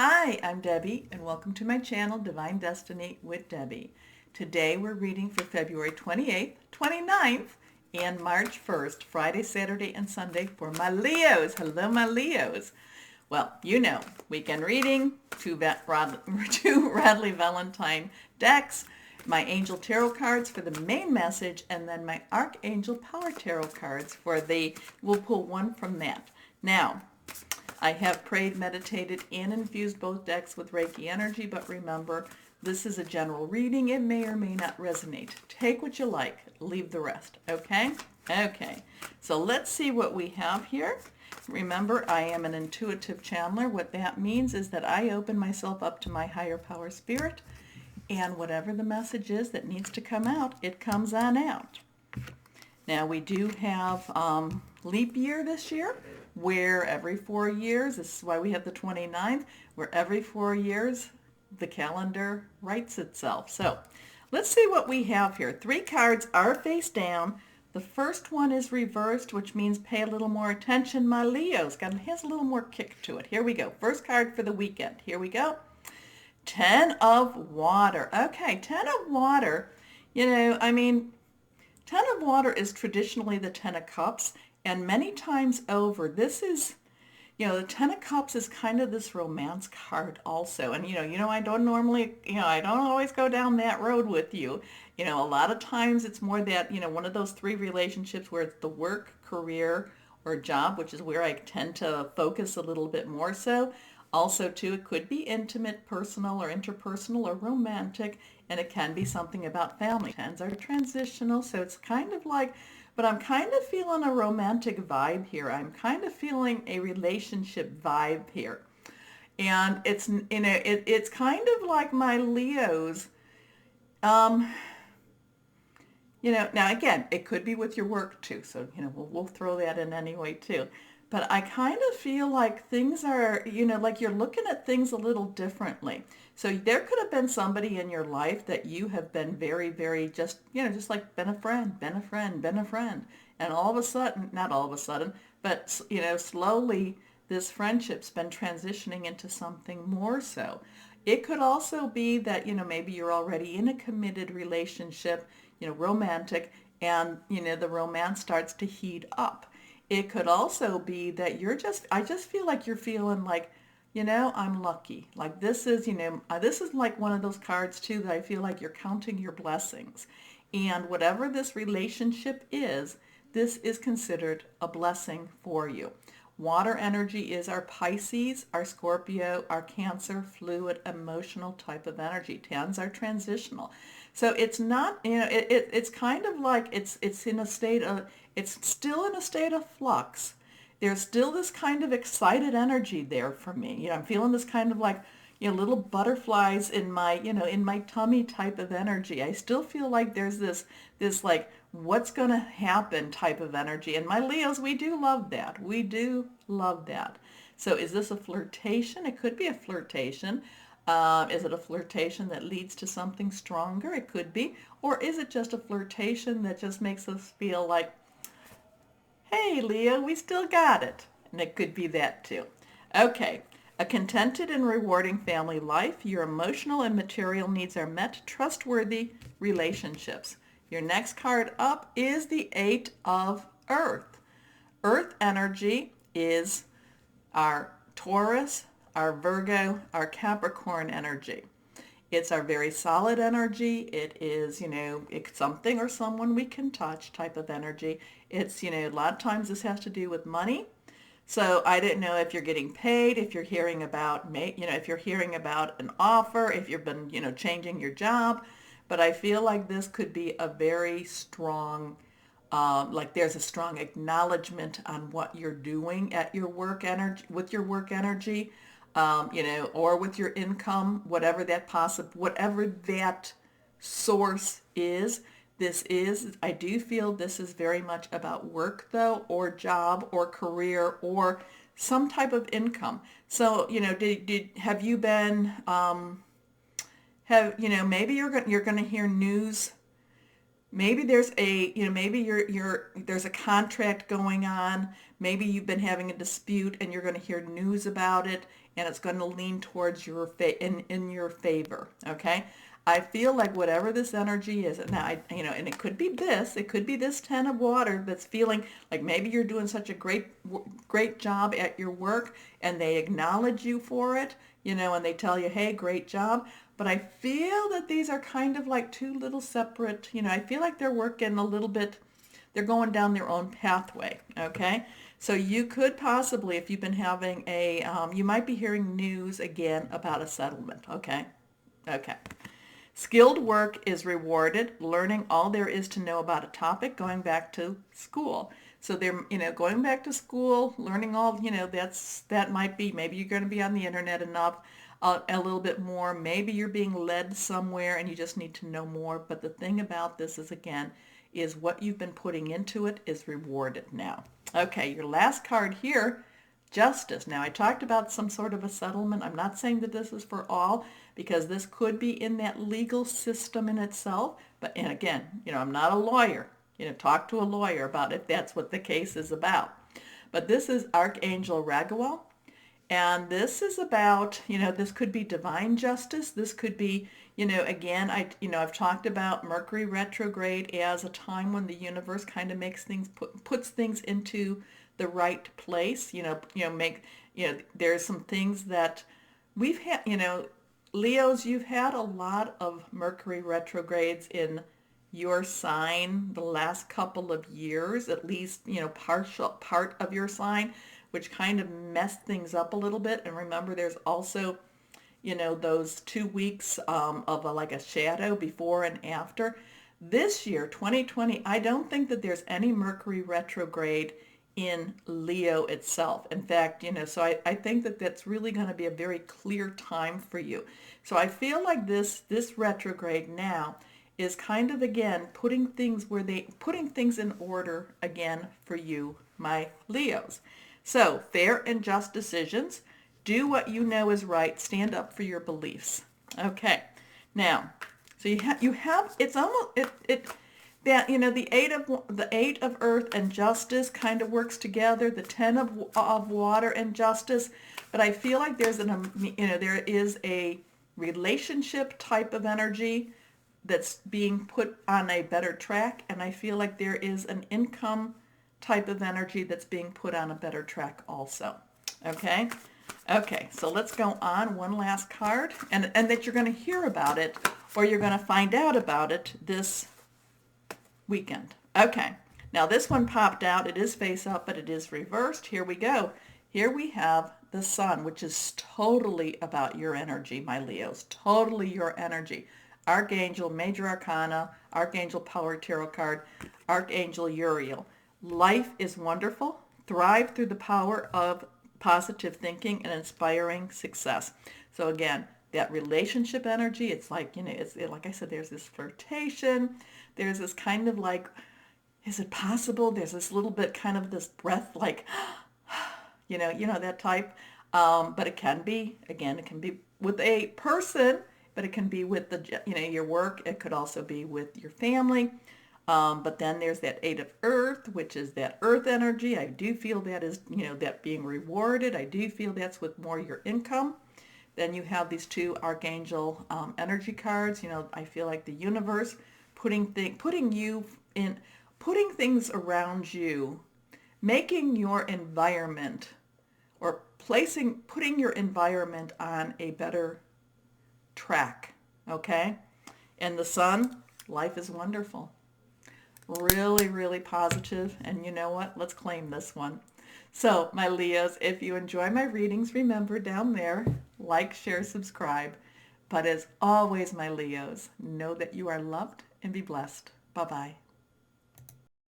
Hi, I'm Debbie, and welcome to my channel, Divine Destiny with Debbie. Today we're reading for February 28th, 29th, and March 1st, Friday, Saturday, and Sunday for my Leos. Hello, my Leos. Well, you know, weekend reading, two Radley Valentine decks, my Angel Tarot cards for the main message, and then my Archangel Power Tarot cards we'll pull one from that. Now, I have prayed, meditated, and infused both decks with Reiki energy, but remember, this is a general reading. It may or may not resonate. Take what you like, leave the rest, okay? Okay, so let's see what we have here. Remember, I am an intuitive channeler. What that means is that I open myself up to my higher power spirit, and whatever the message is that needs to come out, it comes on out. Now we do have leap year this year, where every 4 years, this is why we have the 29th, where every 4 years the calendar writes itself. So let's see what we have here. 3 cards are face down. The first one is reversed, which means pay a little more attention, my Leos. It has a little more kick to it. Here we go. First card for the weekend. Here we go. 10 of water. Okay, 10 of water. I mean, 10 of water is traditionally the 10 of cups, and many times over, this is, the 10 of cups is kind of this romance card also. And, I don't normally, I don't always go down that road with you. A lot of times it's more that, one of those 3 relationships where it's the work, career, or job, which is where I tend to focus a little bit more so. Also, too, it could be intimate, personal, or interpersonal, or romantic, and it can be something about family. Tens are transitional, so it's kind of like, but I'm kind of feeling a romantic vibe here. I'm kind of feeling a relationship vibe here. And it's kind of like my Leos. Now again, it could be with your work too, so we'll throw that in anyway too. But I kind of feel like things are, like you're looking at things a little differently. So there could have been somebody in your life that you have been very, very just like been a friend, been a friend, been a friend. And all of a sudden, not all of a sudden, but, slowly this friendship's been transitioning into something more so. It could also be that, maybe you're already in a committed relationship, romantic, and, the romance starts to heat up. It could also be that I just feel like you're feeling like, I'm lucky. Like this is, this is like one of those cards too that I feel like you're counting your blessings. And whatever this relationship is, this is considered a blessing for you. Water energy is our Pisces, our Scorpio, our Cancer, fluid, emotional type of energy. Tens are transitional. So it's not, it's kind of like it's still in a state of flux. There's still this kind of excited energy there for me. I'm feeling this kind of like, little butterflies in my tummy type of energy. I still feel like there's this like, what's going to happen type of energy. And my Leos, we do love that. We do love that. So is this a flirtation? It could be a flirtation. Is it a flirtation that leads to something stronger? It could be. Or is it just a flirtation that just makes us feel like, hey, Leo, we still got it. And it could be that too. Okay. A contented and rewarding family life. Your emotional and material needs are met. Trustworthy relationships. Your next card up is the 8 of Earth. Earth energy is our Taurus, our Virgo, our Capricorn energy. It's our very solid energy. It is, it's something or someone we can touch type of energy. It's, a lot of times this has to do with money. So I didn't know if you're getting paid, if you're hearing about, if you're hearing about an offer, if you've been, changing your job. But I feel like this could be a very strong, like there's a strong acknowledgement on what you're doing at your work energy, with your work energy, or with your income, whatever that source is. I do feel this is very much about work though, or job or career or some type of income. So, have you been, maybe you're going to hear news Maybe there's a, maybe there's a contract going on. Maybe you've been having a dispute and you're going to hear news about it and it's going to lean towards in your favor. Okay. I feel like whatever this energy is, now and it could be this 10 of water that's feeling like maybe you're doing such a great job at your work and they acknowledge you for it, and they tell you, hey, great job. But I feel that these are kind of like two little separate, I feel like they're working a little bit, they're going down their own pathway, okay? So you could possibly, if you've been having you might be hearing news again about a settlement, okay? Okay. Skilled work is rewarded, learning all there is to know about a topic, going back to school. So they're, going back to school, learning all, that might be, maybe you're going to be on the internet enough, a little bit more. Maybe you're being led somewhere and you just need to know more. But the thing about this is, again, is what you've been putting into it is rewarded now. Okay, your last card here, justice. Now, I talked about some sort of a settlement. I'm not saying that this is for all, because this could be in that legal system in itself. But, and again, I'm not a lawyer. Talk to a lawyer about if that's what the case is about. But this is Archangel Raguel. And this is about, this could be divine justice. This could be, again, I've talked about Mercury retrograde as a time when the universe kind of makes things, puts things into the right place. There's some things that we've had, Leos, you've had a lot of Mercury retrogrades in your sign the last couple of years, at least, part of your sign, which kind of messed things up a little bit. And remember, there's also, those 2 weeks of like a shadow before and after. This year, 2020, I don't think that there's any Mercury retrograde in Leo itself. In fact, so I think that that's really going to be a very clear time for you. So I feel like this retrograde now is kind of, again, putting things in order again for you, my Leos. So, fair and just decisions. Do what you know is right. Stand up for your beliefs. Okay. Now, so you have it's almost that the 8 of earth and justice kind of works together. The 10 of water and justice, but I feel like there is a relationship type of energy that's being put on a better track, and I feel like there is an income type of energy that's being put on a better track also. Okay? Okay, so let's go on. One last card, and that you're going to hear about it, or you're going to find out about it this weekend. Okay, now this one popped out. It is face up, but it is reversed. Here we go. Here we have the sun, which is totally about your energy, my Leos. Totally your energy. Archangel, Major Arcana, Archangel Power Tarot card, Archangel Uriel. Life is wonderful. Thrive through the power of positive thinking and inspiring success. So again, that relationship energy, it's like, like I said, there's this flirtation. There's this kind of like, is it possible? There's this little bit kind of this breath like, that type. But it can be, again, it can be with a person, but it can be with your work. It could also be with your family. But then there's that 8 of earth, which is that earth energy. I do feel that is, that being rewarded. I do feel that's with more your income. Then you have these 2 archangel energy cards. I feel like the universe putting things around you, making your environment, or putting your environment on a better track. Okay? And the sun, life is wonderful. Really, really positive. And you know what? Let's claim this one. So, my Leos, if you enjoy my readings, remember down there, like, share, subscribe. But as always, my Leos, know that you are loved and be blessed. Bye-bye.